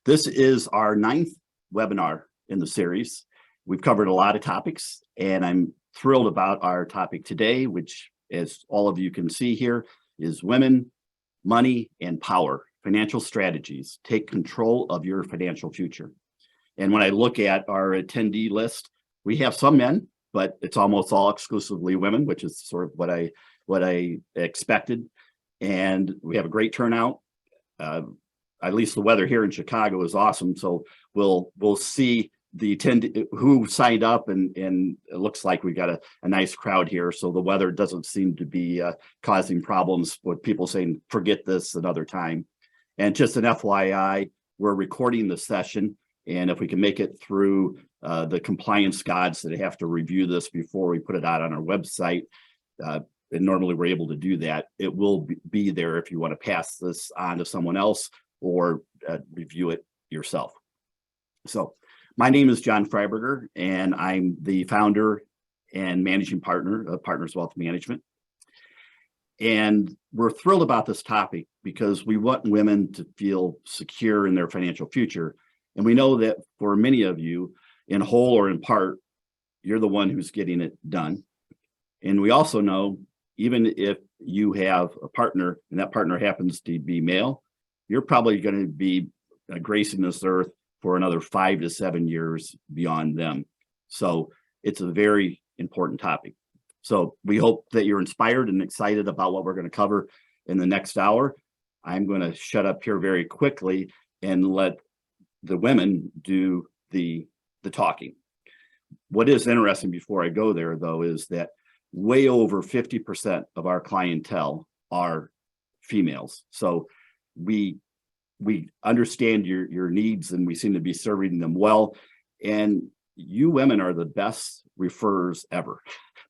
This is our 9th webinar in the series. We've covered a lot of topics, and I'm thrilled about our topic today, which, as all of you can see here, is women, money, and power. Financial strategies. Take control of your financial future. And when I look at our attendee list, we have some men, but it's almost all exclusively women, which is sort of what I expected. And we have a great turnout. At least the weather here in Chicago is awesome. So we'll see the attendee who signed up, and it looks like we got a nice crowd here. So the weather doesn't seem to be causing problems with people saying, forget this another time. And just an FYI, we're recording the session, and if we can make it through the compliance gods that have to review this before we put it out on our website, and normally we're able to do that, it will be there if you want to pass this on to someone else or review it yourself. So my name is John Freiberger, and I'm the founder and managing partner of Partners Wealth Management. And we're thrilled about this topic because we want women to feel secure in their financial future. And we know that for many of you, in whole or in part, you're the one who's getting it done. And we also know, even if you have a partner and that partner happens to be male, you're probably going to be gracing this earth for another 5 to 7 years beyond them. So it's a very important topic. So we hope that you're inspired and excited about what we're going to cover in the next hour. I'm going to shut up here very quickly and let the women do the talking. What is interesting before I go there, though, is that way over 50% of our clientele are females. So we understand your needs, and we seem to be serving them well. And you women are the best referrers ever,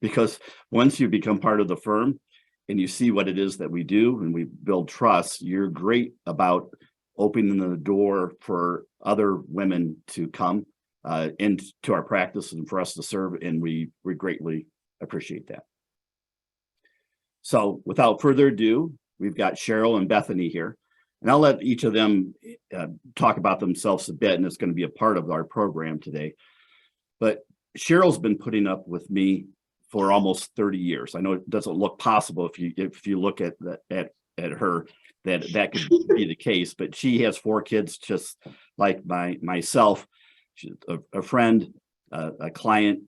because once you become part of the firm and you see what it is that we do and we build trust, you're great about opening the door for other women to come into our practice and for us to serve, and we greatly appreciate that. So without further ado, we've got Cheryl and Bethany here, and I'll let each of them talk about themselves a bit, and it's going to be a part of our program today. But Cheryl's been putting up with me for almost 30 years. I know it doesn't look possible if you look at her, that could be the case, but she has 4 kids just like myself. She's a friend, a client,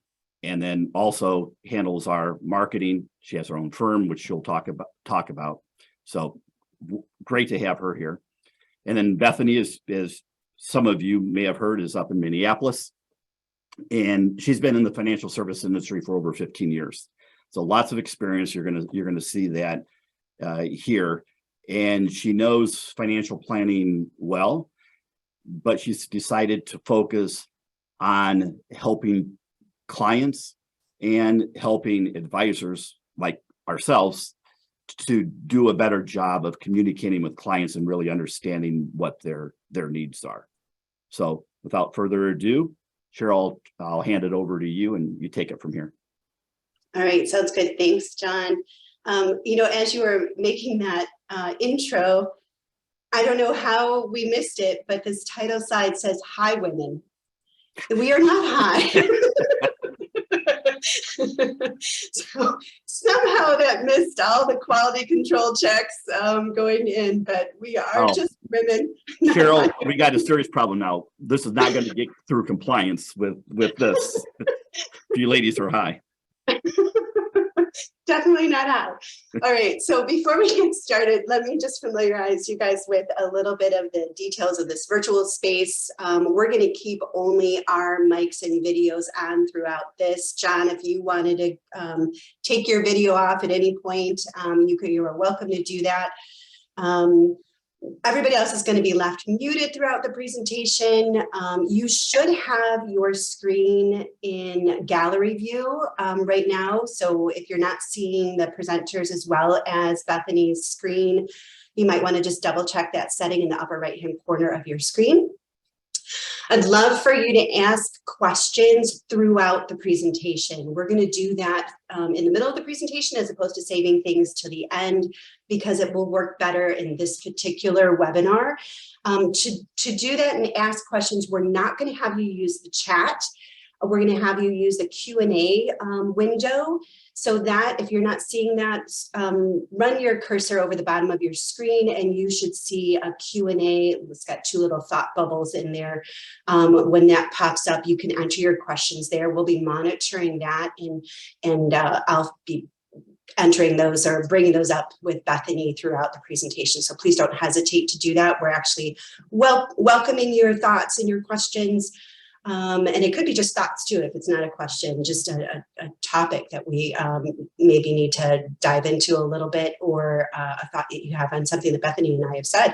and then also handles our marketing. She has her own firm, which she'll talk about. So great to have her here. And then Bethany is some of you may have heard, is up in Minneapolis. And she's been in the financial service industry for over 15 years. So lots of experience. You're gonna see that here. And she knows financial planning well, but she's decided to focus on helping clients and helping advisors like ourselves to do a better job of communicating with clients and really understanding what their needs are. So without further ado, Cheryl, I'll hand it over to you and you take it from here. All right, sounds good. Thanks, John. As you were making that intro, I don't know how we missed it, but this title slide says, "Hi, women." We are not high. So somehow that missed all the quality control checks going in, but we are just women. Cheryl, we got a serious problem now. This is not going to get through compliance with this. You ladies are high. Definitely not high. All right, so before we get started, let me just familiarize you guys with a little bit of the details of this virtual space. We're going to keep only our mics and videos on throughout this. John, if you wanted to take your video off at any point, you are welcome to do that. Everybody else is going to be left muted throughout the presentation. You should have your screen in gallery view right now. So if you're not seeing the presenters as well as Bethany's screen, you might want to just double check that setting in the upper right-hand corner of your screen. I'd love for you to ask questions throughout the presentation. We're going to do that in the middle of the presentation as opposed to saving things to the end because it will work better in this particular webinar. To do that and ask questions, we're not going to have you use the chat. We're going to have you use the Q&A window so that if you're not seeing that, run your cursor over the bottom of your screen and you should see a Q&A. It's got two little thought bubbles in there. When that pops up, you can enter your questions there. We'll be monitoring that and I'll be entering those or bringing those up with Bethany throughout the presentation. So please don't hesitate to do that. We're actually welcoming your thoughts and your questions. And it could be just thoughts too, if it's not a question, just a topic that we maybe need to dive into a little bit, or a thought that you have on something that Bethany and I have said.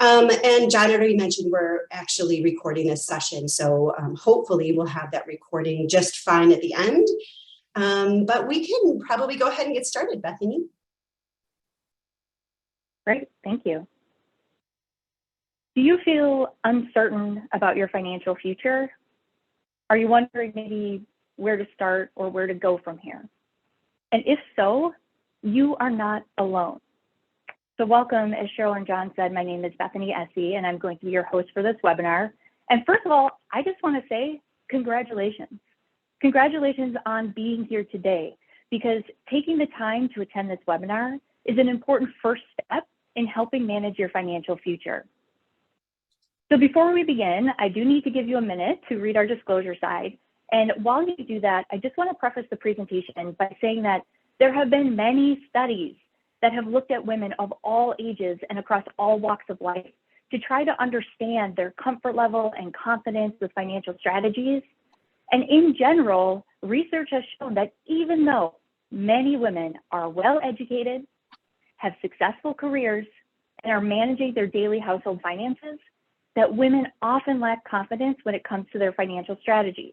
And John already mentioned we're actually recording this session, so hopefully we'll have that recording just fine at the end. But we can probably go ahead and get started, Bethany. Great, thank you. Do you feel uncertain about your financial future? Are you wondering maybe where to start or where to go from here? And if so, you are not alone. So welcome, as Cheryl and John said, my name is Bethany Esse, and I'm going to be your host for this webinar. And first of all, I just want to say congratulations. Congratulations on being here today, because taking the time to attend this webinar is an important first step in helping manage your financial future. So before we begin, I do need to give you a minute to read our disclosure side. And while you do that, I just want to preface the presentation by saying that there have been many studies that have looked at women of all ages and across all walks of life to try to understand their comfort level and confidence with financial strategies. And in general, research has shown that even though many women are well educated, have successful careers, and are managing their daily household finances, that women often lack confidence when it comes to their financial strategies.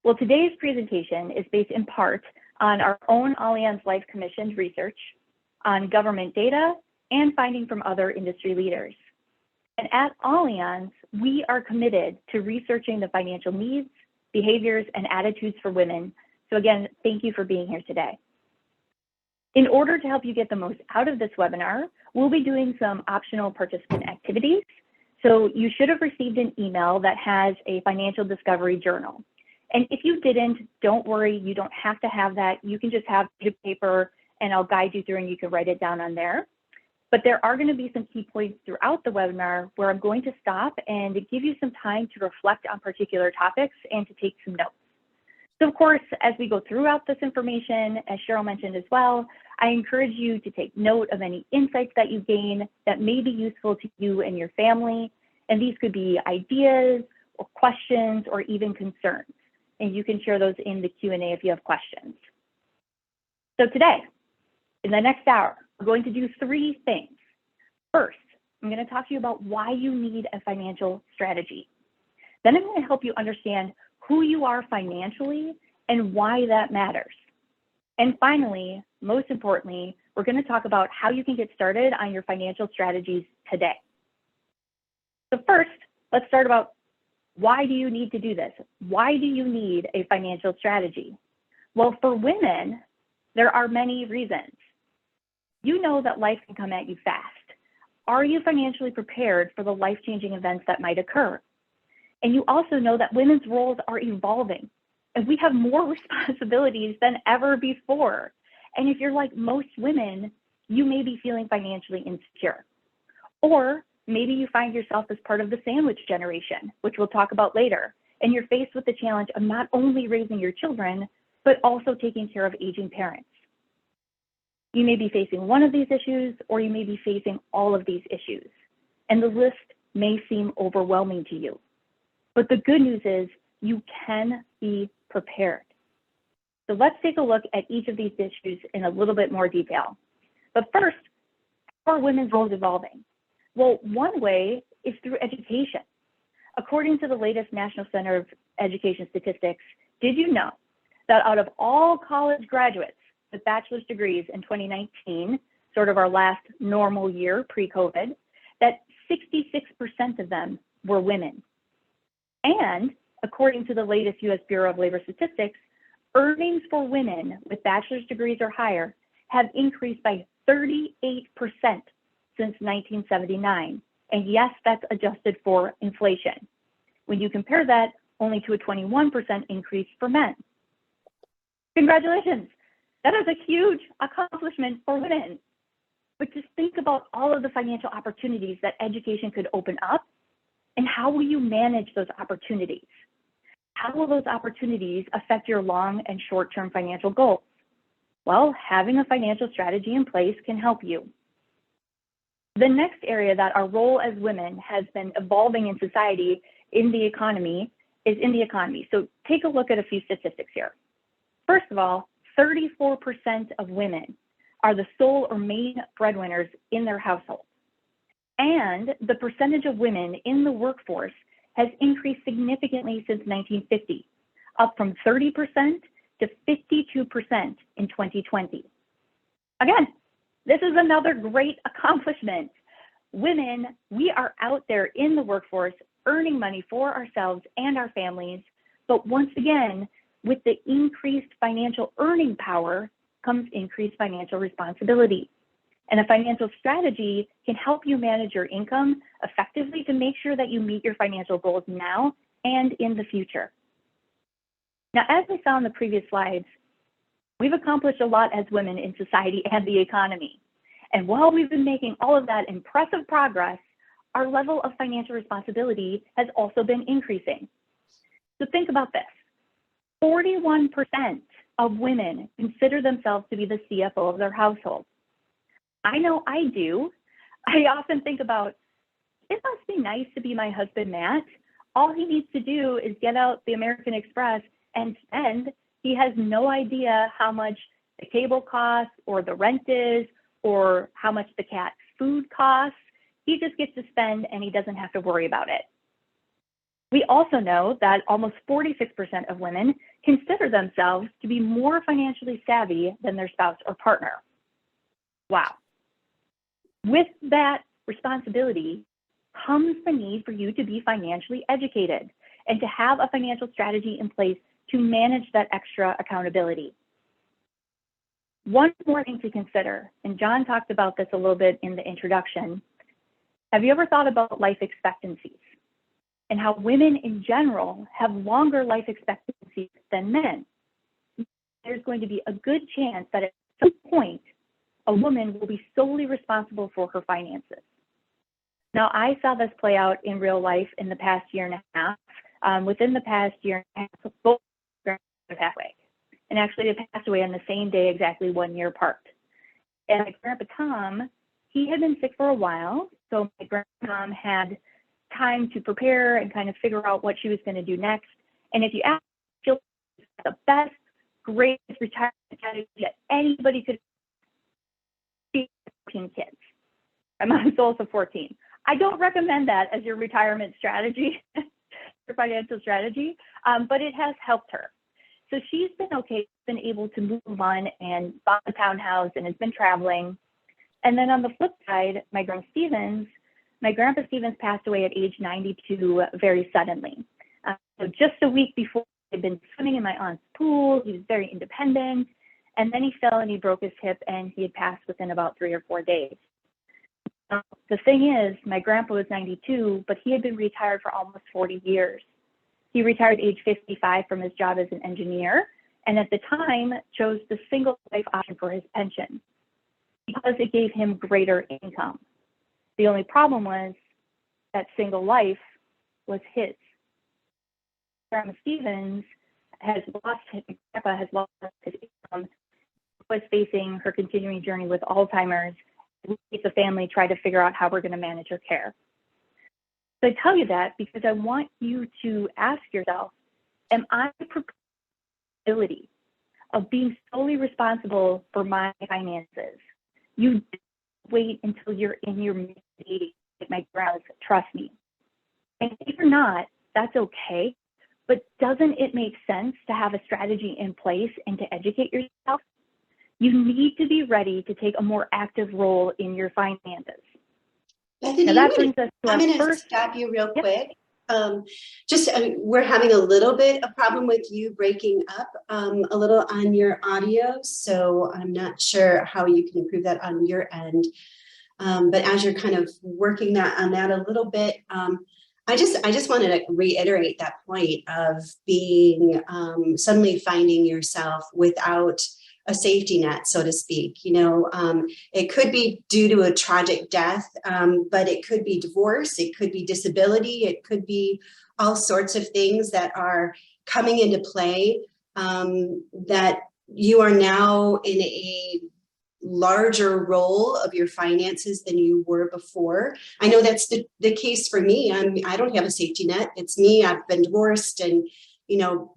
Well, today's presentation is based in part on our own Allianz Life commissioned research, on government data, and finding from other industry leaders. And at Allianz, we are committed to researching the financial needs, behaviors, and attitudes for women. So again, thank you for being here today. In order to help you get the most out of this webinar, we'll be doing some optional participant activities. So you should have received an email that has a financial discovery journal. And if you didn't, don't worry, you don't have to have that. You can just have a paper and I'll guide you through and you can write it down on there. But there are going to be some key points throughout the webinar where I'm going to stop and give you some time to reflect on particular topics and to take some notes. So of course, as we go throughout this information, as Cheryl mentioned as well, I encourage you to take note of any insights that you gain that may be useful to you and your family. And these could be ideas or questions or even concerns. And you can share those in the Q&A if you have questions. So today, in the next hour, we're going to do three things. First, I'm going to talk to you about why you need a financial strategy. Then I'm going to help you understand who you are financially and why that matters. And finally, most importantly, we're going to talk about how you can get started on your financial strategies today. So first, let's start about why do you need to do this? Why do you need a financial strategy? Well, for women, there are many reasons. You know that life can come at you fast. Are you financially prepared for the life-changing events that might occur? And you also know that women's roles are evolving and we have more responsibilities than ever before. And if you're like most women, you may be feeling financially insecure. Or maybe you find yourself as part of the sandwich generation, which we'll talk about later, and you're faced with the challenge of not only raising your children, but also taking care of aging parents. You may be facing one of these issues, or you may be facing all of these issues, and the list may seem overwhelming to you. But the good news is you can be prepared. So let's take a look at each of these issues in a little bit more detail. But first, how are women's roles evolving? Well, one way is through education. According to the latest National Center of Education statistics, did you know that out of all college graduates with bachelor's degrees in 2019, sort of our last normal year pre-COVID, that 66% of them were women. And according to the latest US Bureau of Labor Statistics, earnings for women with bachelor's degrees or higher have increased by 38% since 1979. And yes, that's adjusted for inflation. When you compare that only to a 21% increase for men. Congratulations. That is a huge accomplishment for women. But just think about all of the financial opportunities that education could open up, and how will you manage those opportunities? How will those opportunities affect your long and short-term financial goals? Well, having a financial strategy in place can help you. The next area that our role as women has been evolving in society in the economy is in the economy. So take a look at a few statistics here. First of all, 34% of women are the sole or main breadwinners in their household. And the percentage of women in the workforce has increased significantly since 1950, up from 30% to 52% in 2020. Again, this is another great accomplishment. Women, we are out there in the workforce earning money for ourselves and our families, but once again, with the increased financial earning power comes increased financial responsibility. And a financial strategy can help you manage your income effectively to make sure that you meet your financial goals now and in the future. Now, as we saw in the previous slides, we've accomplished a lot as women in society and the economy. And while we've been making all of that impressive progress, our level of financial responsibility has also been increasing. So think about this. 41% of women consider themselves to be the CFO of their household. I know I do. I often think about, it must be nice to be my husband, Matt. All he needs to do is get out the American Express and spend. He has no idea how much the cable costs or the rent is or how much the cat's food costs. He just gets to spend and he doesn't have to worry about it. We also know that almost 46% of women consider themselves to be more financially savvy than their spouse or partner. Wow. With that responsibility comes the need for you to be financially educated and to have a financial strategy in place to manage that extra accountability. One more thing to consider, and John talked about this a little bit in the introduction. Have you ever thought about life expectancies and how women in general have longer life expectancies than men? There's going to be a good chance that at some point, a woman will be solely responsible for her finances. Now, I saw this play out in real life in the past year and a half. Within the past year and a half, both grandparents passed away. And actually, they passed away on the same day, exactly 1 year apart. And my grandpa Tom, he had been sick for a while, so my grandmom had time to prepare and kind of figure out what she was going to do next. And if you ask, she'll the best, greatest retirement strategy that anybody could. 14 kids. I'm on sole of 14. I don't recommend that as your retirement strategy, your financial strategy, but it has helped her. So she's been okay, been able to move on and bought a townhouse and has been traveling. And then on the flip side, my grandpa Stevens passed away at age 92 very suddenly. So just a week before, he'd been swimming in my aunt's pool. He was very independent. And then he fell and he broke his hip and he had passed within about 3 or 4 days. The thing is, my grandpa was 92, but he had been retired for almost 40 years. He retired age 55 from his job as an engineer, and at the time chose the single life option for his pension because it gave him greater income. The only problem was that single life was his. Grandma Stevens has lost his income, was facing her continuing journey with Alzheimer's. We, as a family, try to figure out how we're going to manage her care. So I tell you that because I want you to ask yourself, am I prepared for the possibility of being solely responsible for my finances? You don't wait until you're in your mid-80s, like my grandma's, trust me. And if you're not, that's okay. But doesn't it make sense to have a strategy in place and to educate yourself? You need to be ready to take a more active role in your finances. Bethany, Now that brings us to I'm our going to first. stop you real quick. We're having a little bit of problem with you breaking up a little on your audio, so I'm not sure how you can improve that on your end. But as you're kind of working on that a little bit, I just wanted to reiterate that point of being suddenly finding yourself without a safety net, so to speak. It could be due to a tragic death, but it could be divorce, it could be disability, it could be all sorts of things that are coming into play, that you are now in a larger role of your finances than you were before. I know that's the case for me. I don't have a safety net. It's me. I've been divorced and,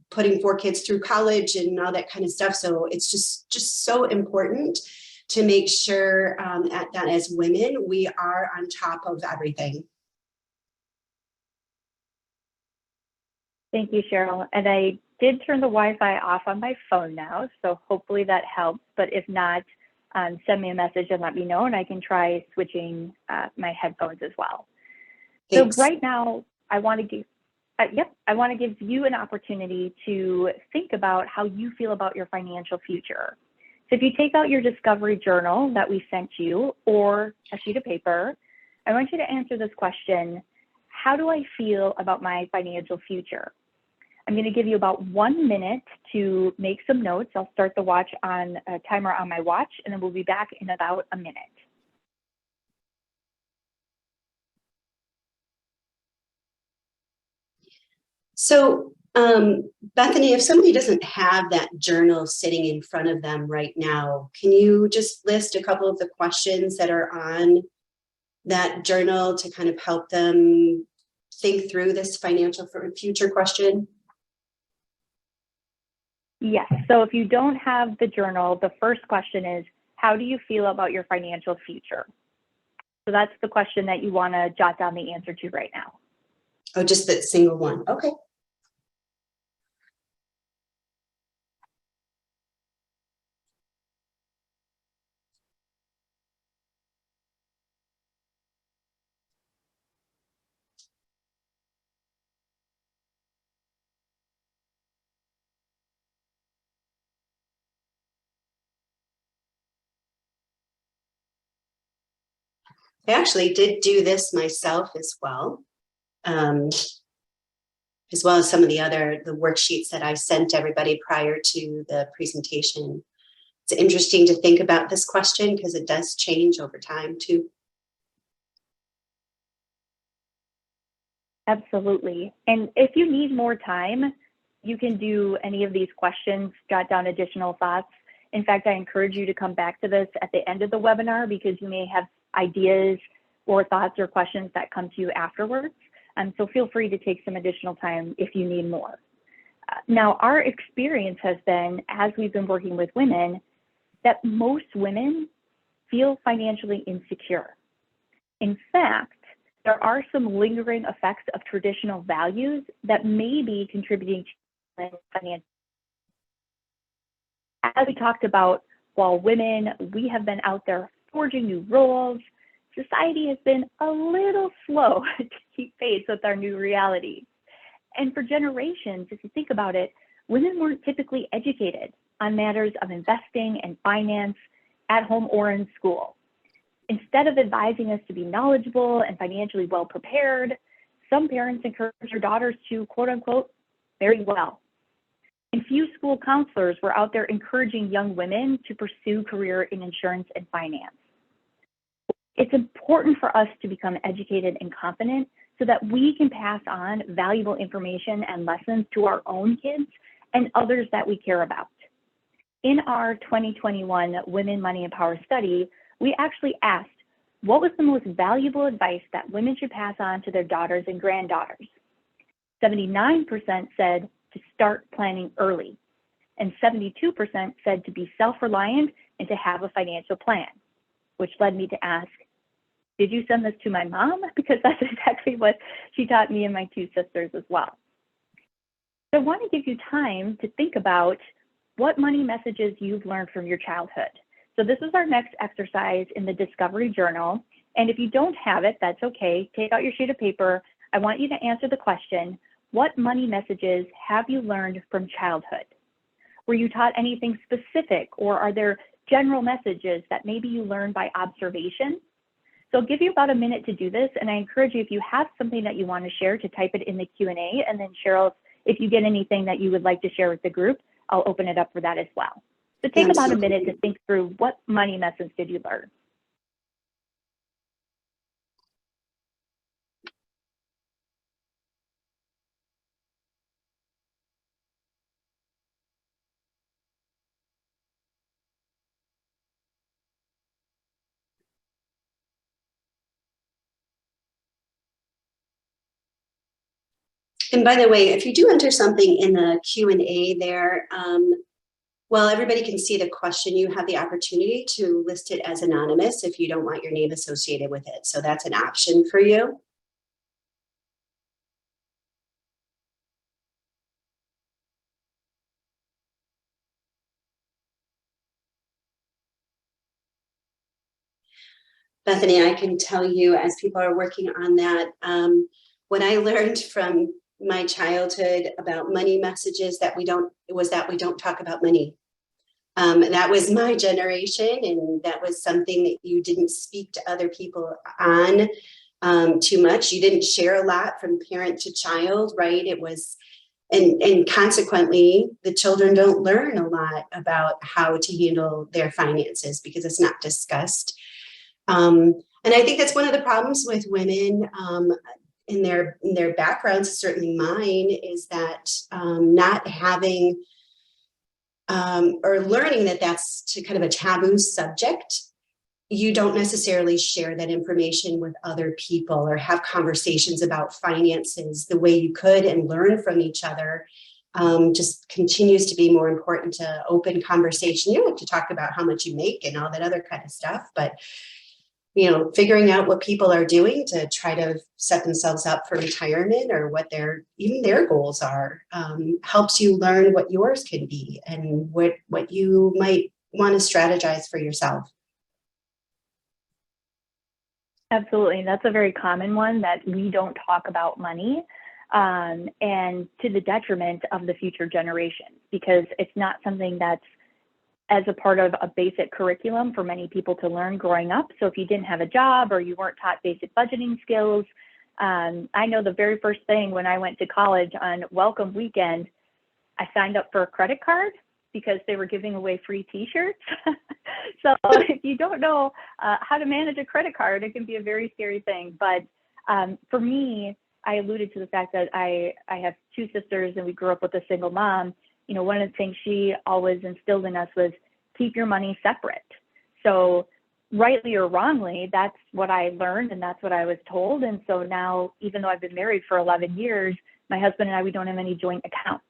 putting 4 kids through college and all that kind of stuff. So it's just so important to make sure that as women, we are on top of everything. Thank you, Cheryl. And I did turn the Wi-Fi off on my phone now, so hopefully that helps. But if not, send me a message and let me know, and I can try switching my headphones as well. Thanks. So right now, I want to give you an opportunity to think about how you feel about your financial future. So if you take out your discovery journal that we sent you or a sheet of paper, I want you to answer this question: how do I feel about my financial future? I'm going to give you about 1 minute to make some notes. I'll start the watch on a timer on my watch, and then we'll be back in about a minute. So, Bethany, if somebody doesn't have that journal sitting in front of them right now, can you just list a couple of the questions that are on that journal to kind of help them think through this financial future question? Yes, so if you don't have the journal, the first question is, how do you feel about your financial future? So that's the question that you want to jot down the answer to right now. Oh, just that single one. Okay. I actually did do this myself as well as some of the worksheets that I sent everybody prior to the presentation. It's interesting to think about this question because it does change over time too. Absolutely. And if you need more time, you can do any of these questions, jot down additional thoughts. In fact, I encourage you to come back to this at the end of the webinar because you may have ideas or thoughts or questions that come to you afterwards. So feel free to take some additional time if you need more. Now, our experience has been, as we've been working with women, that most women feel financially insecure. In fact, there are some lingering effects of traditional values that may be contributing to financial. As we talked about, while women, we have been out there forging new roles, society has been a little slow to keep pace with our new reality. And for generations, if you think about it, women weren't typically educated on matters of investing and finance at home or in school. Instead of advising us to be knowledgeable and financially well prepared, some parents encourage their daughters to, quote unquote, marry well. And few school counselors were out there encouraging young women to pursue career in insurance and finance. It's important for us to become educated and confident so that we can pass on valuable information and lessons to our own kids and others that we care about. In our 2021 Women, Money, and Power study, we actually asked, what was the most valuable advice that women should pass on to their daughters and granddaughters? 79% said to start planning early, and 72% said to be self-reliant and to have a financial plan, which led me to ask, did you send this to my mom? Because that's exactly what she taught me and my 2 sisters as well. So I want to give you time to think about what money messages you've learned from your childhood. So this is our next exercise in the Discovery Journal. And if you don't have it, that's okay. Take out your sheet of paper. I want you to answer the question, what money messages have you learned from childhood? Were you taught anything specific, or are there general messages that maybe you learned by observation? So I'll give you about a minute to do this, and I encourage you, if you have something that you want to share, to type it in the Q&A, and then Cheryl, if you get anything that you would like to share with the group, I'll open it up for that as well. So take about a minute to think through, what money message did you learn? And by the way, if you do enter something in the Q&A there, well, everybody can see the question, you have the opportunity to list it as anonymous if you don't want your name associated with it. So that's an option for you. Bethany, I can tell you, as people are working on that, what I learned from my childhood about money messages that we don't talk about money. That was my generation, and that was something that you didn't speak to other people on too much. You didn't share a lot from parent to child, right? It was, and consequently, the children don't learn a lot about how to handle their finances because it's not discussed. And I think that's one of the problems with women in their backgrounds, certainly mine, is that not having or learning that that's kind of a taboo subject. You don't necessarily share that information with other people or have conversations about finances the way you could and learn from each other. Just continues to be more important to open conversation. You don't have to talk about how much you make and all that other kind of stuff, but figuring out what people are doing to try to set themselves up for retirement, or what even their goals are, helps you learn what yours can be and what you might want to strategize for yourself. Absolutely. That's a very common one, that we don't talk about money, and to the detriment of the future generations, because it's not something that's as a part of a basic curriculum for many people to learn growing up. So if you didn't have a job or you weren't taught basic budgeting skills, I know the very first thing when I went to college on welcome weekend, I signed up for a credit card because they were giving away free t-shirts. So if you don't know how to manage a credit card, it can be a very scary thing. But for me, I alluded to the fact that I have two sisters and we grew up with a single mom. One of the things she always instilled in us was keep your money separate. So rightly or wrongly, that's what I learned and that's what I was told. And so now, even though I've been married for 11 years, my husband and I, we don't have any joint accounts.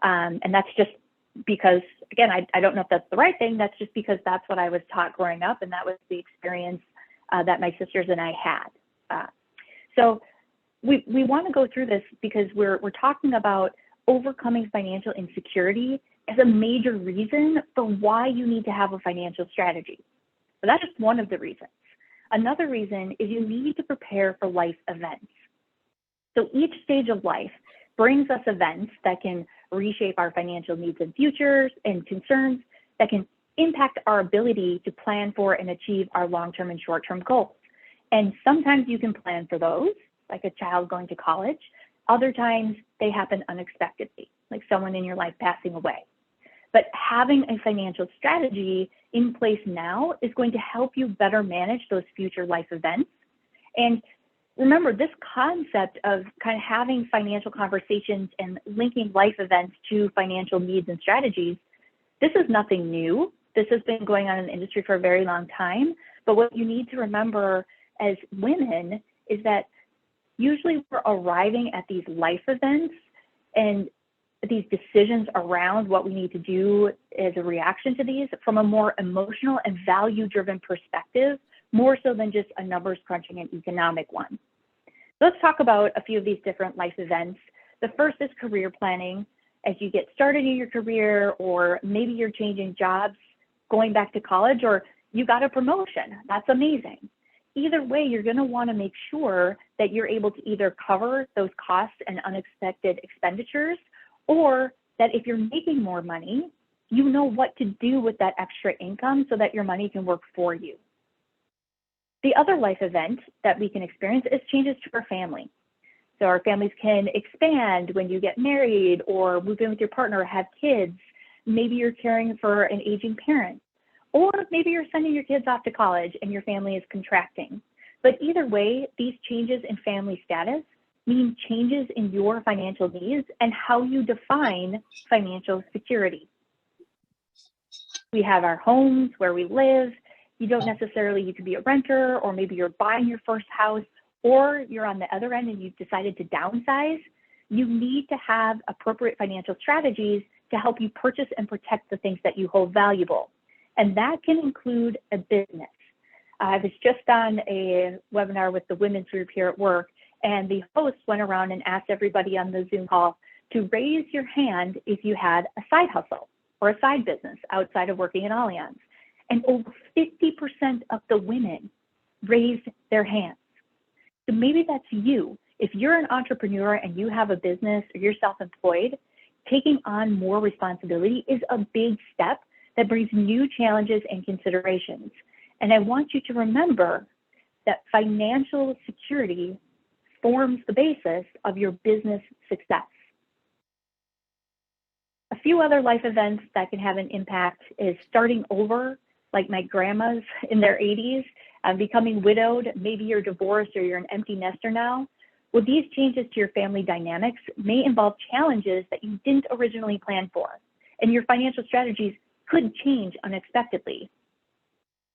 And that's just because, again, I don't know if that's the right thing. That's just because that's what I was taught growing up. And that was the experience that my sisters and I had. So we want to go through this because we're talking about overcoming financial insecurity as a major reason for why you need to have a financial strategy. So that's just one of the reasons. Another reason is you need to prepare for life events. So each stage of life brings us events that can reshape our financial needs and futures and concerns, that can impact our ability to plan for and achieve our long-term and short-term goals. And sometimes you can plan for those, like a child going to college. Other times they happen unexpectedly, like someone in your life passing away. But having a financial strategy in place now is going to help you better manage those future life events. And remember, this concept of kind of having financial conversations and linking life events to financial needs and strategies, this is nothing new. This has been going on in the industry for a very long time. But what you need to remember as women is that usually we're arriving at these life events and these decisions around what we need to do as a reaction to these from a more emotional and value-driven perspective, more so than just a numbers crunching and economic one. So let's talk about a few of these different life events. The first is career planning. As you get started in your career, or maybe you're changing jobs, going back to college, or you got a promotion. That's amazing. either way, you're going to want to make sure that you're able to either cover those costs and unexpected expenditures, or that if you're making more money, you know what to do with that extra income so that your money can work for you. The other life event that we can experience is changes to our family. So our families can expand when you get married or move in with your partner or have kids. Maybe you're caring for an aging parent, or maybe you're sending your kids off to college and your family is contracting. But either way, these changes in family status mean changes in your financial needs and how you define financial security. We have our homes where we live. You don't necessarily, you could be a renter, or maybe you're buying your first house, or you're on the other end and you've decided to downsize. You need to have appropriate financial strategies to help you purchase and protect the things that you hold valuable. And that can include a business. I was just on a webinar with the women's group here at work, and the host went around and asked everybody on the Zoom call to raise your hand if you had a side hustle or a side business outside of working at Allianz. And over 50% of the women raised their hands. So maybe that's you. If you're an entrepreneur and you have a business or you're self-employed, taking on more responsibility is a big step that brings new challenges and considerations. And I want you to remember that financial security forms the basis of your business success. A few other life events that can have an impact is starting over, like my grandmas in their 80s, becoming widowed. Maybe you're divorced or you're an empty nester now. Well, these changes to your family dynamics may involve challenges that you didn't originally plan for, and your financial strategies could change unexpectedly.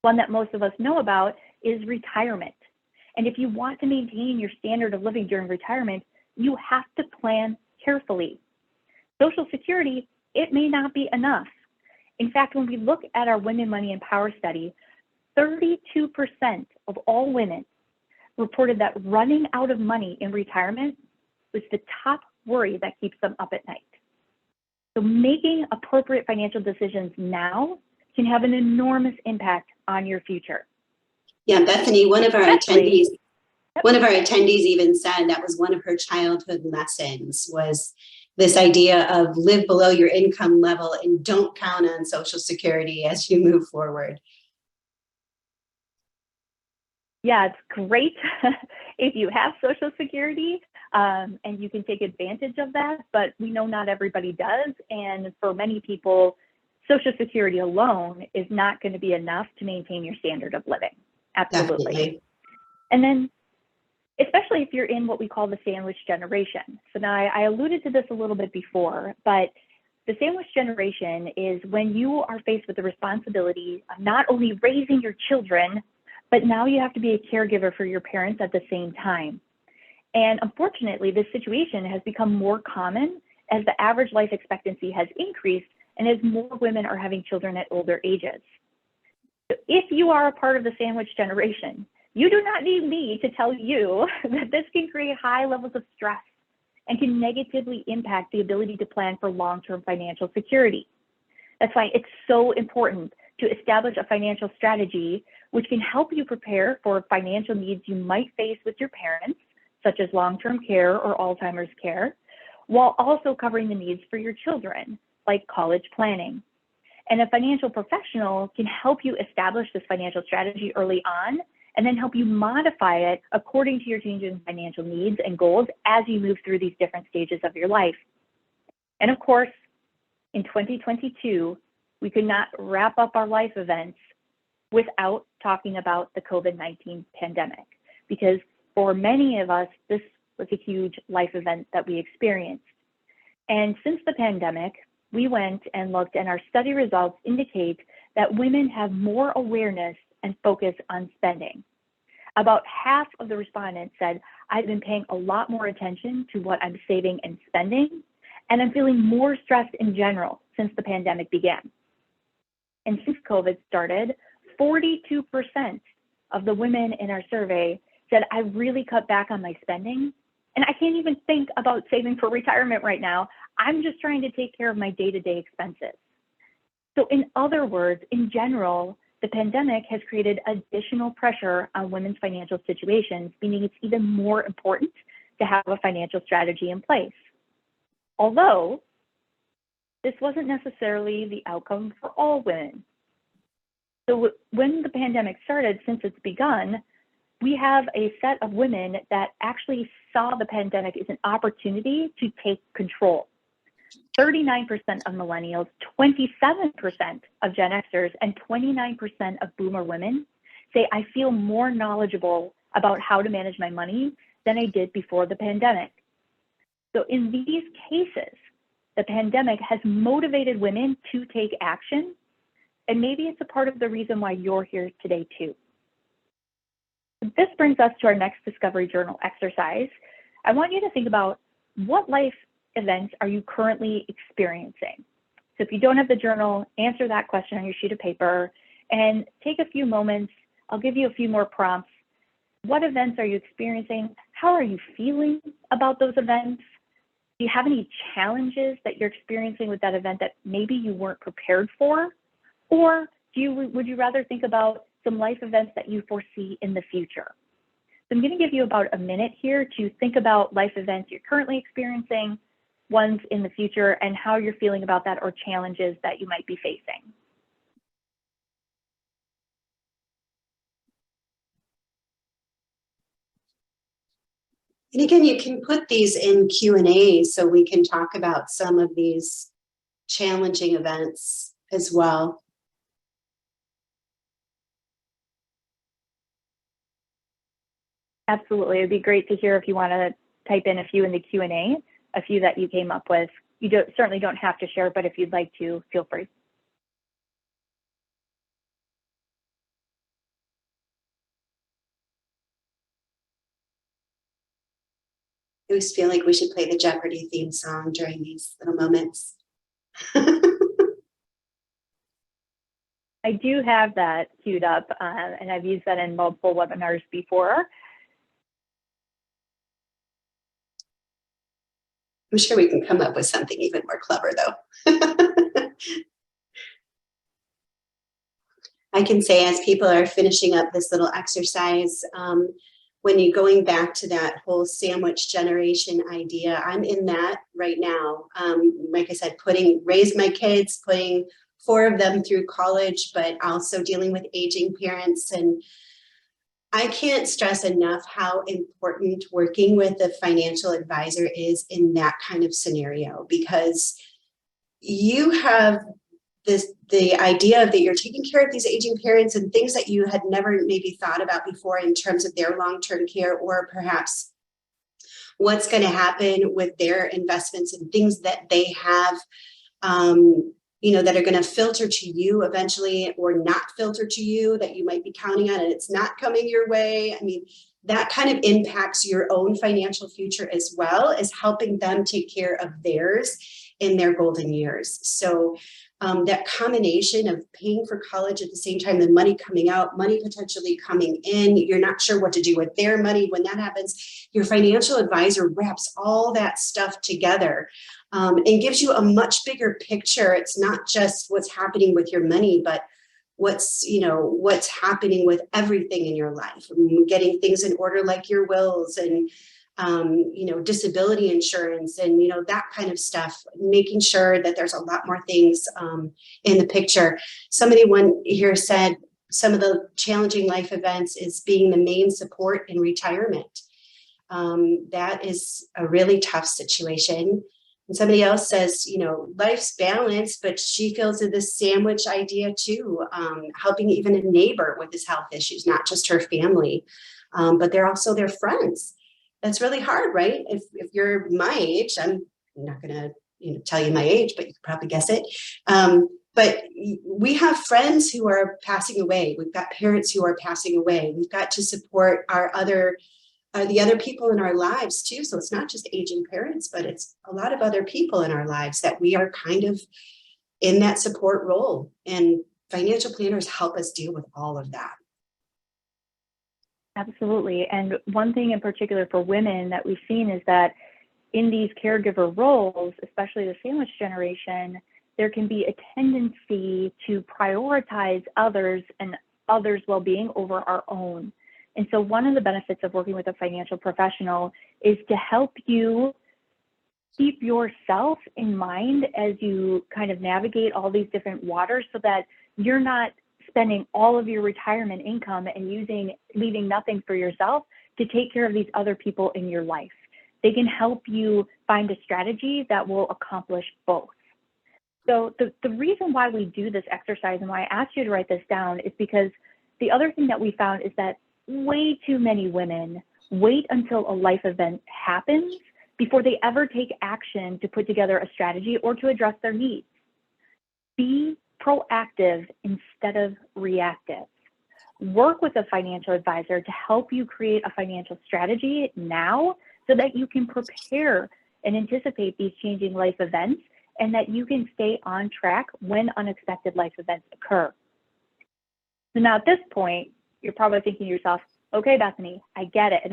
One that most of us know about is retirement. And if you want to maintain your standard of living during retirement, you have to plan carefully. Social Security, it may not be enough. In fact, when we look at our Women, Money, and Power study, 32% of all women reported that running out of money in retirement was the top worry that keeps them up at night. So making appropriate financial decisions now can have an enormous impact on your future. Yeah, Bethany, one of our attendees even said that was one of her childhood lessons, was this idea of live below your income level and don't count on Social Security as you move forward. Yeah, it's great if you have Social Security and you can take advantage of that, but we know not everybody does. And for many people, Social Security alone is not going to be enough to maintain your standard of living. Absolutely. Definitely. And then, especially if you're in what we call the sandwich generation. So now I alluded to this a little bit before, but the sandwich generation is when you are faced with the responsibility of not only raising your children, but now you have to be a caregiver for your parents at the same time. And unfortunately, this situation has become more common as the average life expectancy has increased and as more women are having children at older ages. So if you are a part of the sandwich generation, you do not need me to tell you that this can create high levels of stress and can negatively impact the ability to plan for long-term financial security. That's why it's so important to establish a financial strategy which can help you prepare for financial needs you might face with your parents, such as long-term care or Alzheimer's care, while also covering the needs for your children, like college planning. And a financial professional can help you establish this financial strategy early on and then help you modify it according to your changing financial needs and goals as you move through these different stages of your life. And of course, in 2022, we could not wrap up our life events without talking about the COVID-19 pandemic, because for many of us, this was a huge life event that we experienced. And since the pandemic, we went and looked, and our study results indicate that women have more awareness and focus on spending. About half of the respondents said, I've been paying a lot more attention to what I'm saving and spending, and I'm feeling more stressed in general since the pandemic began. And since COVID started, 42% of the women in our survey said, I really cut back on my spending, and I can't even think about saving for retirement right now. I'm just trying to take care of my day-to-day expenses. So in other words, in general, the pandemic has created additional pressure on women's financial situations, meaning it's even more important to have a financial strategy in place. Although this wasn't necessarily the outcome for all women. So when the pandemic started, since it's begun, we have a set of women that actually saw the pandemic as an opportunity to take control. 39% of millennials, 27% of Gen Xers, and 29% of boomer women say, I feel more knowledgeable about how to manage my money than I did before the pandemic. So in these cases, the pandemic has motivated women to take action, and maybe it's a part of the reason why you're here today too. This brings us to our next Discovery Journal exercise. I want you to think about what life events are you currently experiencing? So if you don't have the journal, answer that question on your sheet of paper and take a few moments. I'll give you a few more prompts. What events are you experiencing? How are you feeling about those events? Do you have any challenges that you're experiencing with that event that maybe you weren't prepared for? Or would you rather think about some life events that you foresee in the future? So I'm going to give you about a minute here to think about life events you're currently experiencing, ones in the future, and how you're feeling about that or challenges that you might be facing. And again, you can put these in Q&A so we can talk about some of these challenging events as well. Absolutely. It'd be great to hear if you want to type in a few in the Q&A, a few that you came up with. You certainly don't have to share, but if you'd like to, feel free. I always feel like we should play the Jeopardy theme song during these little moments. I do have that queued up, and I've used that in multiple webinars before. I'm sure we can come up with something even more clever, though. I can say, as people are finishing up this little exercise, when you're going back to that whole sandwich generation idea, I'm in that right now. Like I said, raised my kids, putting 4 of them through college, but also dealing with aging parents. And I can't stress enough how important working with a financial advisor is in that kind of scenario, because you have the idea that you're taking care of these aging parents and things that you had never maybe thought about before in terms of their long-term care, or perhaps what's going to happen with their investments and things that they have, that are going to filter to you eventually or not filter to you, that you might be counting on and it's not coming your way. I mean, that kind of impacts your own financial future as well as helping them take care of theirs in their golden years. So that combination of paying for college at the same time, the money coming out, money potentially coming in, you're not sure what to do with their money. When that happens, your financial advisor wraps all that stuff together and gives you a much bigger picture. It's not just what's happening with your money, but what's happening with everything in your life, getting things in order like your wills and disability insurance and, that kind of stuff, making sure that there's a lot more things in the picture. Somebody here said some of the challenging life events is being the main support in retirement. That is a really tough situation. And somebody else says, life's balanced, but she feels in this sandwich idea too, helping even a neighbor with his health issues, not just her family, but they're also their friends. That's really hard, right? If you're my age, I'm not going to tell you my age, but you can probably guess it. But we have friends who are passing away. We've got parents who are passing away. We've got to support the other people in our lives too. So it's not just aging parents, but it's a lot of other people in our lives that we are kind of in that support role. And financial planners help us deal with all of that. Absolutely. And one thing in particular for women that we've seen is that in these caregiver roles, especially the sandwich generation, there can be a tendency to prioritize others and others' well-being over our own. And so one of the benefits of working with a financial professional is to help you keep yourself in mind as you kind of navigate all these different waters, so that you're not spending all of your retirement income and leaving nothing for yourself to take care of these other people in your life. They can help you find a strategy that will accomplish both. So the reason why we do this exercise and why I asked you to write this down is because the other thing that we found is that way too many women wait until a life event happens before they ever take action to put together a strategy or to address their needs. Be proactive instead of reactive. Work with a financial advisor to help you create a financial strategy now so that you can prepare and anticipate these changing life events, and that you can stay on track when unexpected life events occur. So now at this point, you're probably thinking to yourself, okay, Bethany, I get it.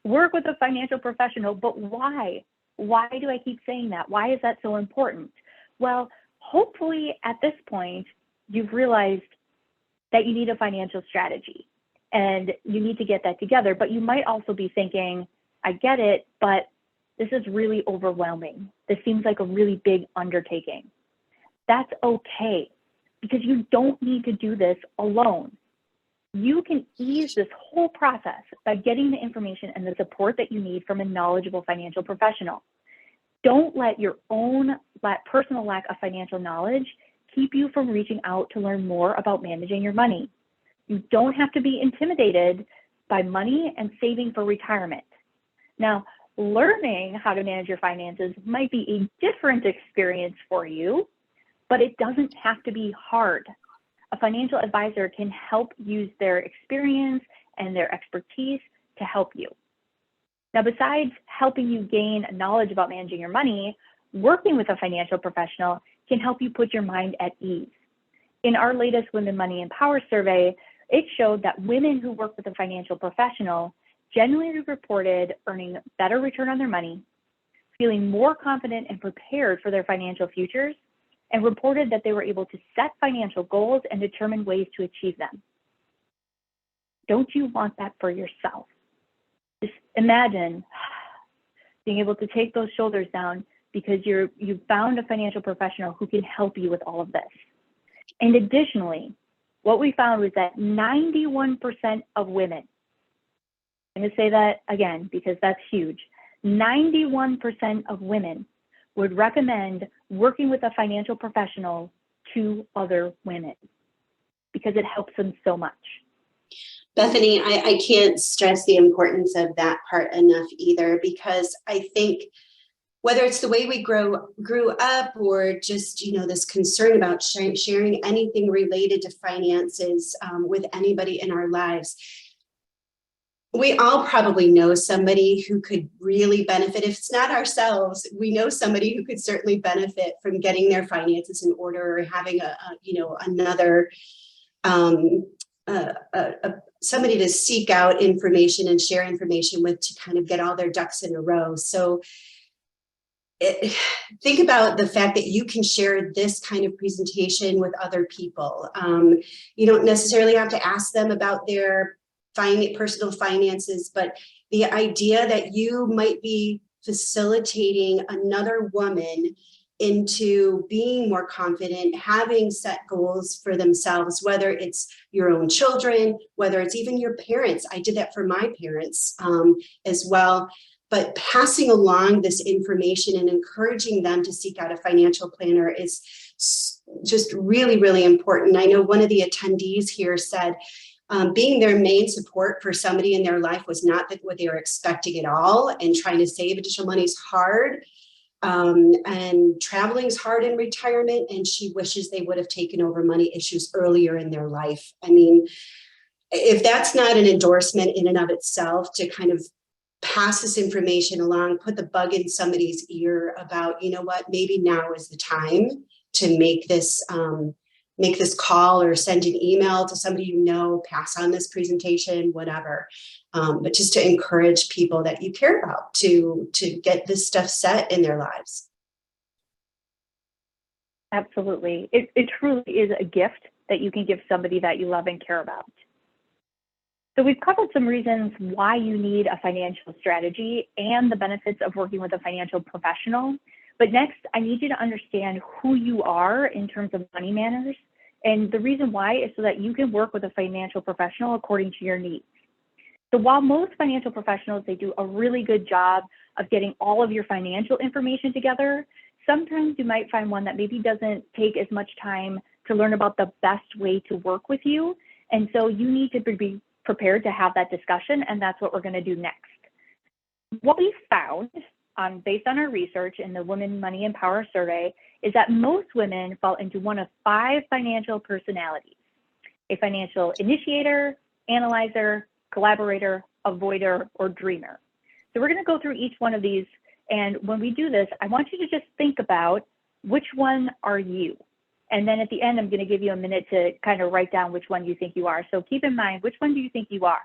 Work with a financial professional, but why? Why do I keep saying that? Why is that so important? Well, hopefully at this point, you've realized that you need a financial strategy and you need to get that together. But you might also be thinking, I get it, but this is really overwhelming. This seems like a really big undertaking. That's okay, because you don't need to do this alone. You can ease this whole process by getting the information and the support that you need from a knowledgeable financial professional. Don't let your own personal lack of financial knowledge keep you from reaching out to learn more about managing your money. You don't have to be intimidated by money and saving for retirement. Now, learning how to manage your finances might be a different experience for you, but it doesn't have to be hard. A financial advisor can help use their experience and their expertise to help you. Now, besides helping you gain knowledge about managing your money, working with a financial professional can help you put your mind at ease. In our latest Women, Money, and Power survey, it showed that women who work with a financial professional generally reported earning better return on their money, feeling more confident and prepared for their financial futures, and reported that they were able to set financial goals and determine ways to achieve them. Don't you want that for yourself? Just imagine being able to take those shoulders down because you've found a financial professional who can help you with all of this. And additionally, what we found was that 91% of women, I'm going to say that again because that's huge, 91% of women would recommend working with a financial professional to other women because it helps them so much. Bethany, I can't stress the importance of that part enough either, because I think whether it's the way we grew up or just, this concern about sharing anything related to finances with anybody in our lives, we all probably know somebody who could really benefit. If it's not ourselves, we know somebody who could certainly benefit from getting their finances in order or having another somebody to seek out information and share information with to kind of get all their ducks in a row. So think about the fact that you can share this kind of presentation with other people. You don't necessarily have to ask them about their personal finances, but the idea that you might be facilitating another woman into being more confident, having set goals for themselves, whether it's your own children, whether it's even your parents. I did that for my parents as well. But passing along this information and encouraging them to seek out a financial planner is just really, really important. I know one of the attendees here said, being their main support for somebody in their life was not what they were expecting at all, and trying to save additional money is hard. And traveling is hard in retirement, and she wishes they would have taken over money issues earlier in their life. I mean, if that's not an endorsement in and of itself to kind of pass this information along, put the bug in somebody's ear about, maybe now is the time to make this call or send an email to somebody pass on this presentation, whatever. But just to encourage people that you care about to get this stuff set in their lives. Absolutely. It truly is a gift that you can give somebody that you love and care about. So we've covered some reasons why you need a financial strategy and the benefits of working with a financial professional. But next, I need you to understand who you are in terms of money manners. And the reason why is so that you can work with a financial professional according to your needs. So while most financial professionals, they do a really good job of getting all of your financial information together, sometimes you might find one that maybe doesn't take as much time to learn about the best way to work with you. And so you need to be prepared to have that discussion, and that's what we're going to do next. What we found, based on our research in the Women Money and Power survey, is that most women fall into one of 5 financial personalities: a financial initiator, analyzer, collaborator, avoider, or dreamer. So we're going to go through each one of these, and when we do this, I want you to just think about which one are you. And then at the end, I'm going to give you a minute to kind of write down which one you think you are. So keep in mind, which one do you think you are?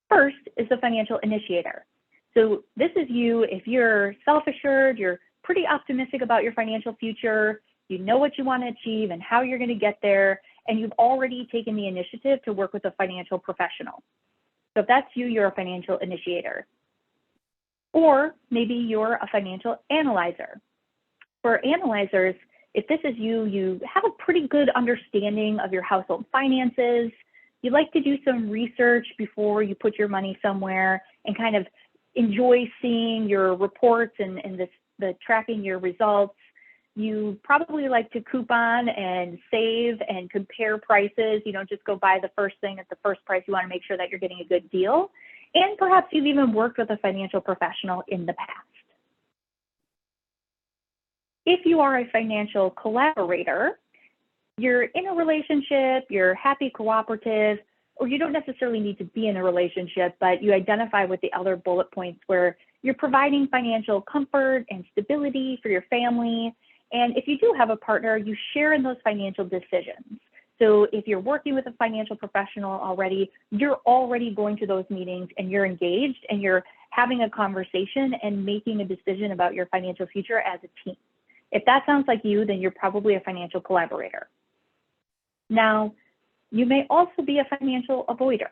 First is the financial initiator. So this is you if you're self-assured, you're pretty optimistic about your financial future, you know what you want to achieve and how you're going to get there, and you've already taken the initiative to work with a financial professional. So if that's you, you're a financial initiator. Or maybe you're a financial analyzer. For analyzers, if this is you, you have a pretty good understanding of your household finances. You like to do some research before you put your money somewhere and kind of enjoy seeing your reports and the tracking your results. You probably like to coupon and save and compare prices. You don't just go buy the first thing at the first price. You want to make sure that you're getting a good deal. And perhaps you've even worked with a financial professional in the past. If you are a financial collaborator, you're in a relationship, you're happy, cooperative, or you don't necessarily need to be in a relationship, but you identify with the other bullet points where you're providing financial comfort and stability for your family. And if you do have a partner, you share in those financial decisions. So if you're working with a financial professional already, you're already going to those meetings and you're engaged and you're having a conversation and making a decision about your financial future as a team. If that sounds like you, then you're probably a financial collaborator. Now, you may also be a financial avoider.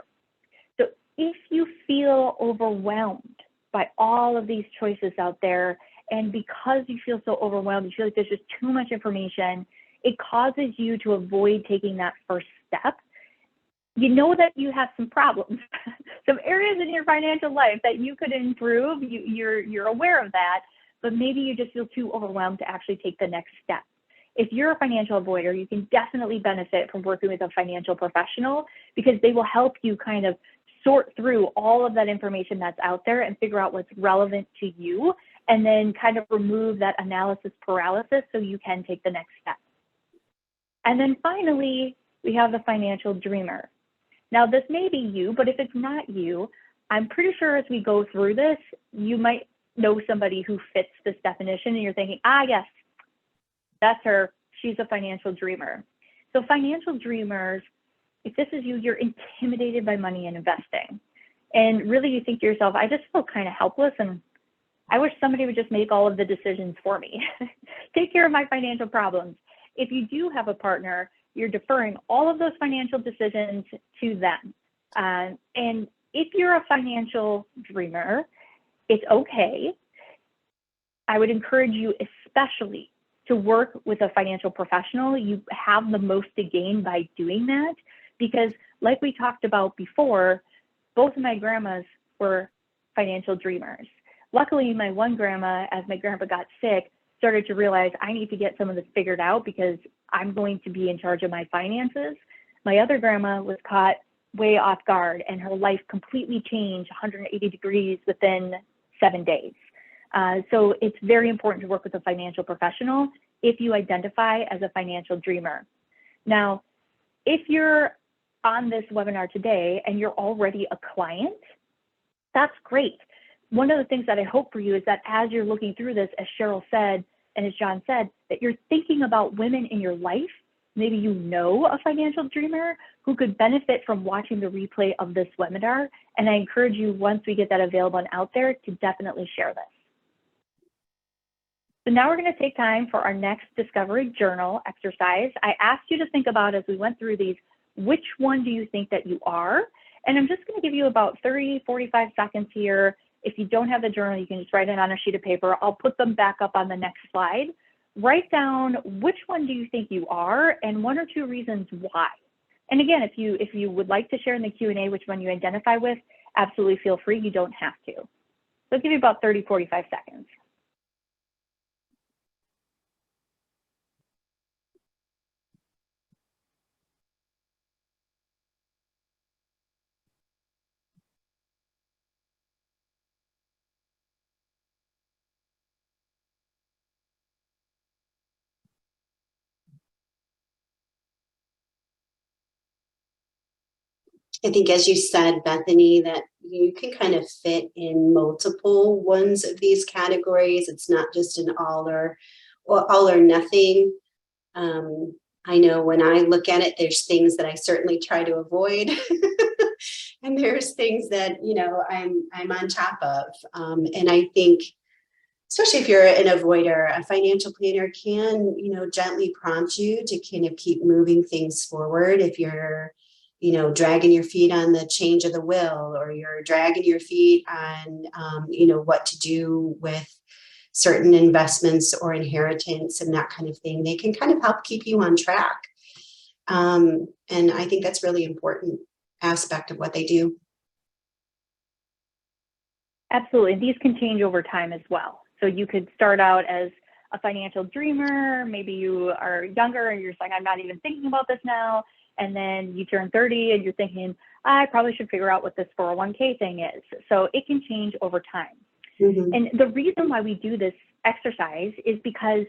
So if you feel overwhelmed by all of these choices out there, and because you feel so overwhelmed, you feel like there's just too much information, it causes you to avoid taking that first step. You know that you have some problems, some areas in your financial life that you could improve. You're aware of that, but maybe you just feel too overwhelmed to actually take the next step. If you're a financial avoider, you can definitely benefit from working with a financial professional because they will help you kind of sort through all of that information that's out there and figure out what's relevant to you, and then kind of remove that analysis paralysis so you can take the next step. And then finally, we have the financial dreamer. Now, this may be you, but if it's not you, I'm pretty sure as we go through this, you might know somebody who fits this definition and you're thinking, yes, that's her, she's a financial dreamer. So financial dreamers, if this is you, you're intimidated by money and investing. And really you think to yourself, I just feel kind of helpless and I wish somebody would just make all of the decisions for me, take care of my financial problems. If you do have a partner, you're deferring all of those financial decisions to them. And if you're a financial dreamer, it's okay. I would encourage you especially to work with a financial professional. You have the most to gain by doing that because like we talked about before, both of my grandmas were financial dreamers. Luckily, my one grandma, as my grandpa got sick, started to realize I need to get some of this figured out because I'm going to be in charge of my finances. My other grandma was caught way off guard and her life completely changed 180 degrees within 7 days. So it's very important to work with a financial professional if you identify as a financial dreamer. Now, if you're on this webinar today and you're already a client, that's great. One of the things that I hope for you is that as you're looking through this, as Cheryl said, and as John said, that you're thinking about women in your life. Maybe you know a financial dreamer who could benefit from watching the replay of this webinar. And I encourage you, once we get that available and out there, to definitely share this. So now we're going to take time for our next discovery journal exercise. I asked you to think about, as we went through these, which one do you think that you are? And I'm just going to give you about 30, 45 seconds here. If you don't have the journal, you can just write it on a sheet of paper. I'll put them back up on the next slide. Write down which one do you think you are and 1 or 2 reasons why. And again, if you would like to share in the Q&A which one you identify with, absolutely feel free. You don't have to. So I'll give you about 30, 45 seconds. I think, as you said, Bethany, that you can kind of fit in multiple ones of these categories. It's not just an all or nothing. I know when I look at it, there's things that I certainly try to avoid. And there's things that, I'm on top of. And I think, especially if you're an avoider, a financial planner can, gently prompt you to kind of keep moving things forward. If you're, dragging your feet on the change of the will, or you're dragging your feet on, what to do with certain investments or inheritance and that kind of thing, they can kind of help keep you on track. And I think that's really important aspect of what they do. Absolutely. These can change over time as well. So you could start out as a financial dreamer. Maybe you are younger and you're just like, I'm not even thinking about this now. And then you turn 30 and you're thinking, I probably should figure out what this 401k thing is. So it can change over time. Mm-hmm. And the reason why we do this exercise is because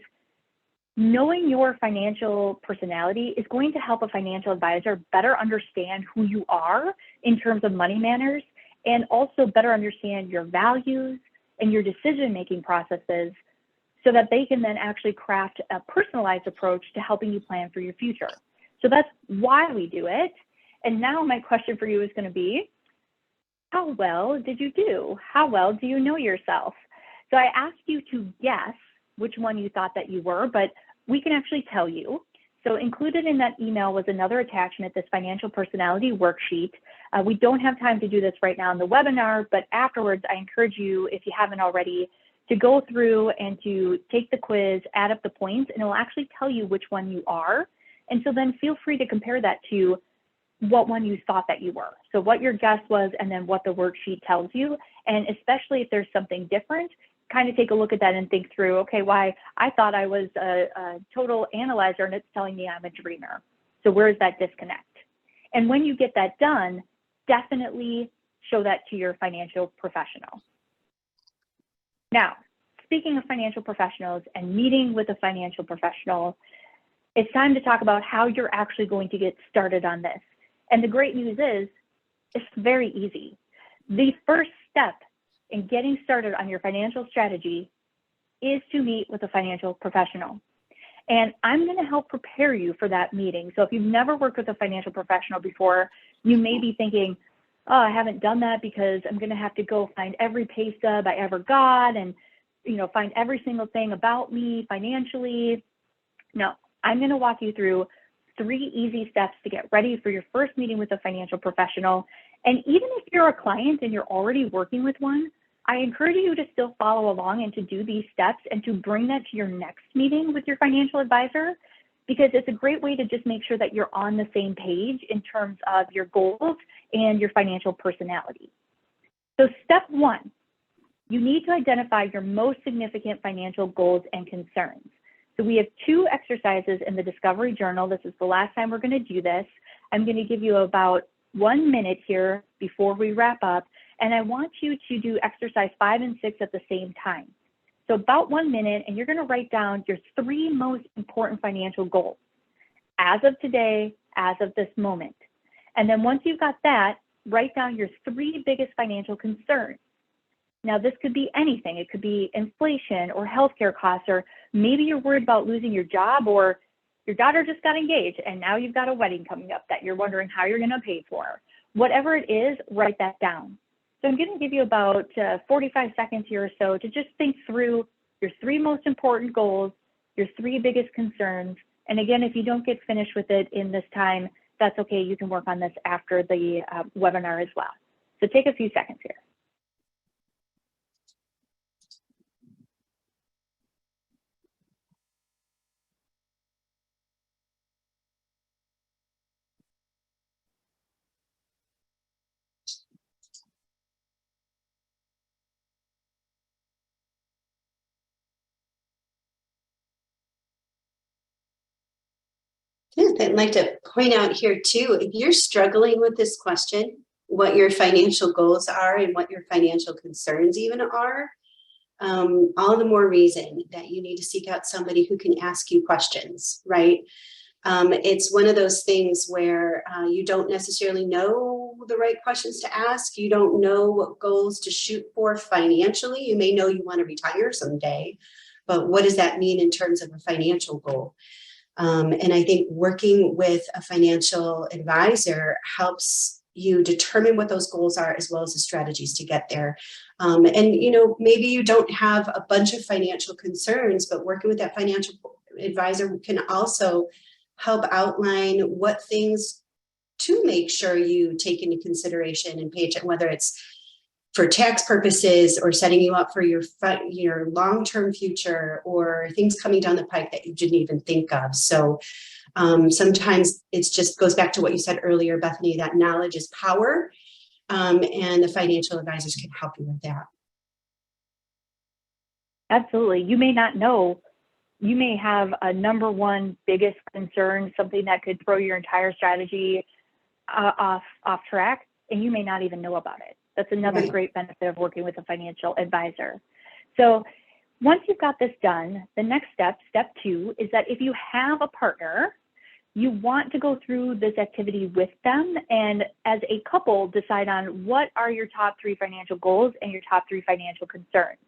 knowing your financial personality is going to help a financial advisor better understand who you are in terms of money manners, and also better understand your values and your decision-making processes, so that they can then actually craft a personalized approach to helping you plan for your future. So that's why we do it. And now my question for you is going to be, how well did you do? How well do you know yourself? So I asked you to guess which one you thought that you were, but we can actually tell you. So included in that email was another attachment, this financial personality worksheet. We don't have time to do this right now in the webinar, but afterwards, I encourage you, if you haven't already, to go through and to take the quiz, add up the points, and it will actually tell you which one you are. And so then feel free to compare that to what one you thought that you were. So what your guess was, and then what the worksheet tells you. And especially if there's something different, kind of take a look at that and think through, okay, why I thought I was a total analyzer and it's telling me I'm a dreamer. So where is that disconnect? And when you get that done, definitely show that to your financial professional. Now, speaking of financial professionals and meeting with a financial professional, it's time to talk about how you're actually going to get started on this. And the great news is, it's very easy. The first step in getting started on your financial strategy is to meet with a financial professional. And I'm going to help prepare you for that meeting. So if you've never worked with a financial professional before, you may be thinking, oh, I haven't done that because I'm going to have to go find every pay stub I ever got and, find every single thing about me financially. No, I'm going to walk you through 3 easy steps to get ready for your first meeting with a financial professional. And even if you're a client and you're already working with one, I encourage you to still follow along and to do these steps and to bring that to your next meeting with your financial advisor, because it's a great way to just make sure that you're on the same page in terms of your goals and your financial personality. So step 1, you need to identify your most significant financial goals and concerns. So we have 2 exercises in the Discovery Journal. This is the last time we're going to do this. I'm going to give you about 1 minute here before we wrap up, and I want you to do exercise 5 and 6 at the same time. So about 1 minute, and you're going to write down your 3 most important financial goals as of today, as of this moment. And then once you've got that, write down your 3 biggest financial concerns. Now, this could be anything. It could be inflation or healthcare costs, or maybe you're worried about losing your job, or your daughter just got engaged and now you've got a wedding coming up that you're wondering how you're going to pay for. Whatever it is, write that down. So I'm going to give you about 45 seconds here or so to just think through your 3 most important goals, your 3 biggest concerns. And again, if you don't get finished with it in this time, that's okay. You can work on this after the webinar as well. So take a few seconds here. I'd like to point out here too, if you're struggling with this question, what your financial goals are and what your financial concerns even are, all the more reason that you need to seek out somebody who can ask you questions, right? It's one of those things where you don't necessarily know the right questions to ask. You don't know what goals to shoot for financially. You may know you want to retire someday, but what does that mean in terms of a financial goal? And I think working with a financial advisor helps you determine what those goals are, as well as the strategies to get there. And, you know, maybe you don't have a bunch of financial concerns, but working with that financial advisor can also help outline what things to make sure you take into consideration and pay attention, whether it's for tax purposes or setting you up for your long-term future, or things coming down the pike that you didn't even think of. So sometimes it's just goes back to what you said earlier, Bethany, that knowledge is power, and the financial advisors can help you with that. Absolutely. You may not know. You may have a number one biggest concern, something that could throw your entire strategy off track, and you may not even know about it. That's another great benefit of working with a financial advisor. So once you've got this done, the next step, step 2, is that if you have a partner, you want to go through this activity with them, and as a couple, decide on what are your top 3 financial goals and your top 3 financial concerns.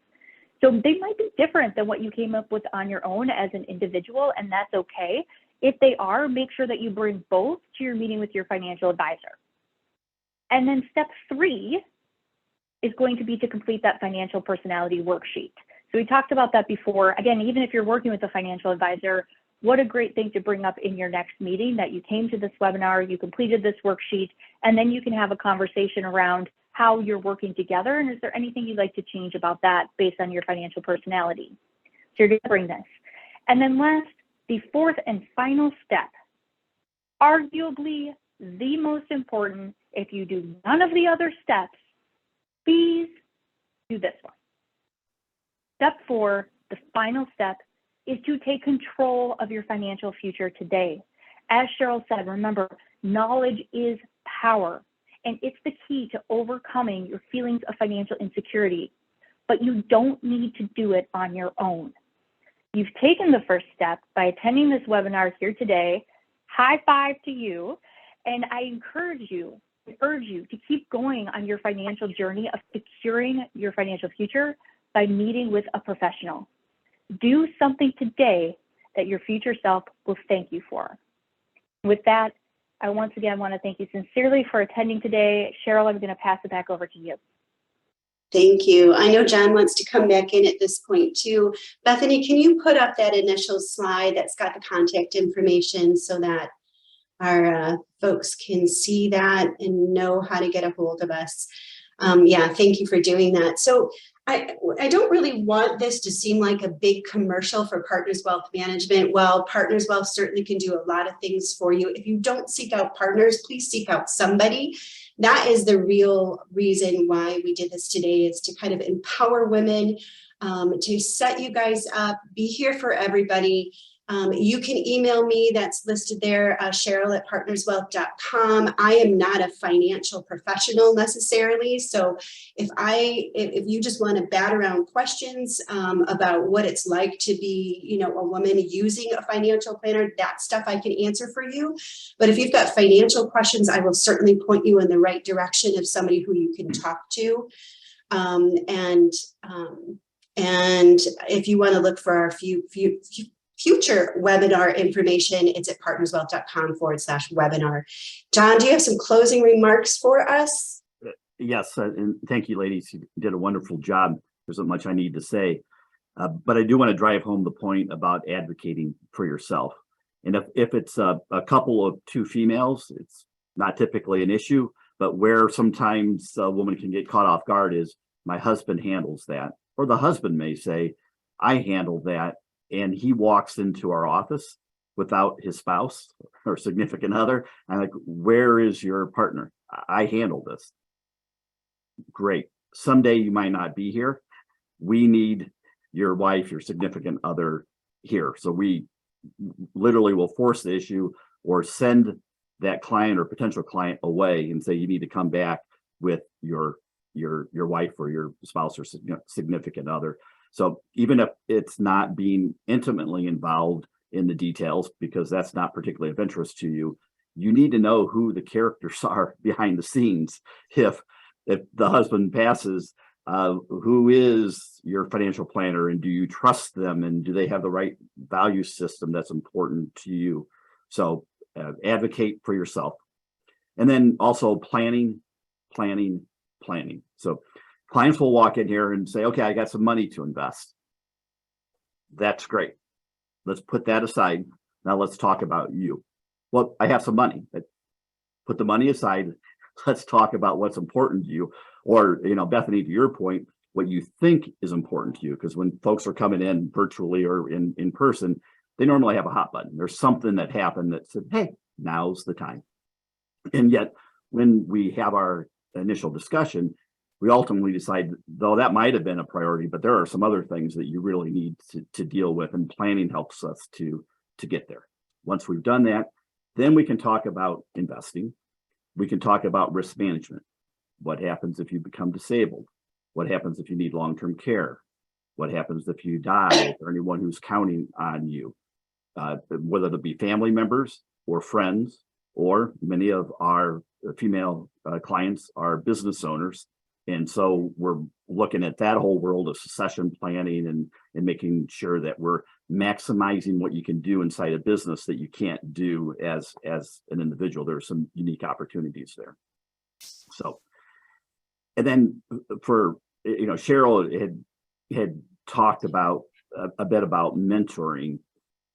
So they might be different than what you came up with on your own as an individual, and that's okay. If they are, make sure that you bring both to your meeting with your financial advisor. And then step 3 is going to be to complete that financial personality worksheet. So we talked about that before. Again, even if you're working with a financial advisor, what a great thing to bring up in your next meeting, that you came to this webinar, you completed this worksheet, and then you can have a conversation around how you're working together, and is there anything you'd like to change about that based on your financial personality. So you're going to bring this. And then last, the 4th and final step, arguably the most important. If you do none of the other steps, please do this one. Step 4, the final step, is to take control of your financial future today. As Cheryl said, remember, knowledge is power, and it's the key to overcoming your feelings of financial insecurity, but you don't need to do it on your own. You've taken the first step by attending this webinar here today. High five to you, and I urge you to keep going on your financial journey of securing your financial future by meeting with a professional. Do something today that your future self will thank you for. With that, I once again want to thank you sincerely for attending today. Cheryl, I'm going to pass it back over to you. Thank you. I know John wants to come back in at this point too. Bethany, can you put up that initial slide that's got the contact information so that our folks can see that and know how to get a hold of us? Yeah, thank you for doing that. So I don't really want this to seem like a big commercial for Partners Wealth Management. Well, Partners Wealth certainly can do a lot of things for you. If you don't seek out partners, please seek out somebody. That is the real reason why we did this today, is to kind of empower women, to set you guys up, be here for everybody. You can email me, that's listed there, Cheryl at partnerswealth.com. I am not a financial professional necessarily. So if you just want to bat around questions about what it's like to be, you know, a woman using a financial planner, that stuff I can answer for you. But if you've got financial questions, I will certainly point you in the right direction of somebody who you can talk to. And if you want to look for our future webinar information, it's at partnerswealth.com/webinar. John, do you have some closing remarks for us? Yes, and thank you, ladies. You did a wonderful job. There's not much I need to say. But I do want to drive home the point about advocating for yourself. And if it's a couple of two females, it's not typically an issue, but where sometimes a woman can get caught off guard is my husband handles that, or the husband may say, I handle that, and he walks into our office without his spouse or significant other. I'm like, where is your partner? I handle this. Great. Someday you might not be here. We need your wife, your significant other here. So we literally will force the issue or send that client or potential client away and say, you need to come back with your wife or your spouse or significant other. So even if it's not being intimately involved in the details, because that's not particularly of interest to you, you need to know who the characters are behind the scenes. If the husband passes, who is your financial planner, and do you trust them, and do they have the right value system that's important to you? So advocate for yourself. And then also planning. So clients will walk in here and say, okay, I got some money to invest. That's great. Let's put that aside. Now let's talk about you. Well, I have some money. Put the money aside. Let's talk about what's important to you. Or, Bethany, to your point, what you think is important to you. Because when folks are coming in virtually or in person, they normally have a hot button. There's something that happened that said, hey, now's the time. And yet when we have our initial discussion, we ultimately decide, though that might have been a priority, but there are some other things that you really need to deal with, and planning helps us to get there. Once we've done that, then we can talk about investing. We can talk about risk management. What happens if you become disabled? What happens if you need long-term care? What happens if you die, or anyone who's counting on you? Whether it be family members or friends, or many of our female clients are business owners. And so we're looking at that whole world of succession planning and making sure that we're maximizing what you can do inside a business that you can't do as an individual. There are some unique opportunities there. So, and then for, Cheryl had talked about a bit about mentoring,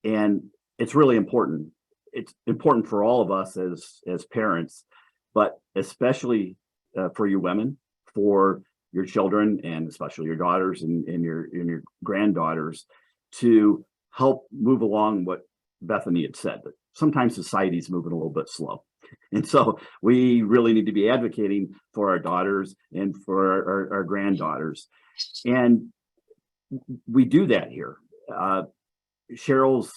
and it's really important. It's important for all of us as parents, but especially for you women, for your children, and especially your daughters and your granddaughters, to help move along what Bethany had said. But sometimes society's moving a little bit slow. And so we really need to be advocating for our daughters and for our granddaughters. And we do that here. Cheryl's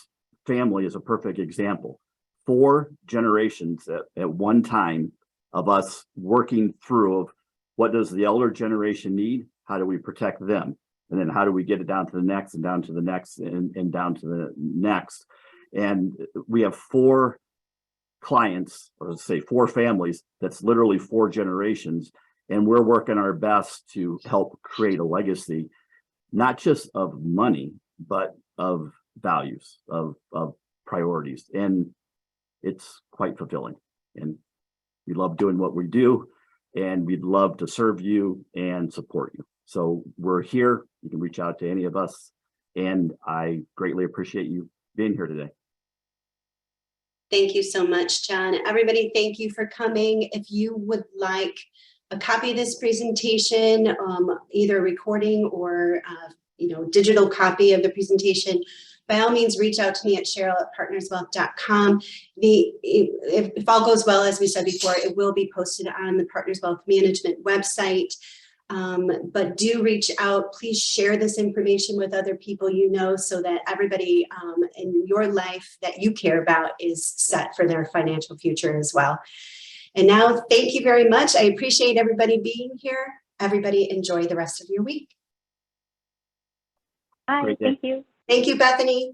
family is a perfect example. 4 generations at one time of us working through of what does the elder generation need? How do we protect them? And then how do we get it down to the next and down to the next and down to the next? And we have 4 clients, or let's say 4 families, that's literally 4 generations. And we're working our best to help create a legacy, not just of money, but of values, of priorities. And it's quite fulfilling. And we love doing what we do, and we'd love to serve you and support you. So we're here. You can reach out to any of us, and I greatly appreciate you being here today. Thank you so much, John. Everybody, thank you for coming. If you would like a copy of this presentation, either a recording or digital copy of the presentation, by all means, reach out to me at Cheryl@partnerswealth.com. If all goes well, as we said before, it will be posted on the Partners Wealth Management website. But do reach out. Please share this information with other people you know, so that everybody in your life that you care about is set for their financial future as well. And now, thank you very much. I appreciate everybody being here. Everybody enjoy the rest of your week. Bye. Thank you. Thank you, Bethany.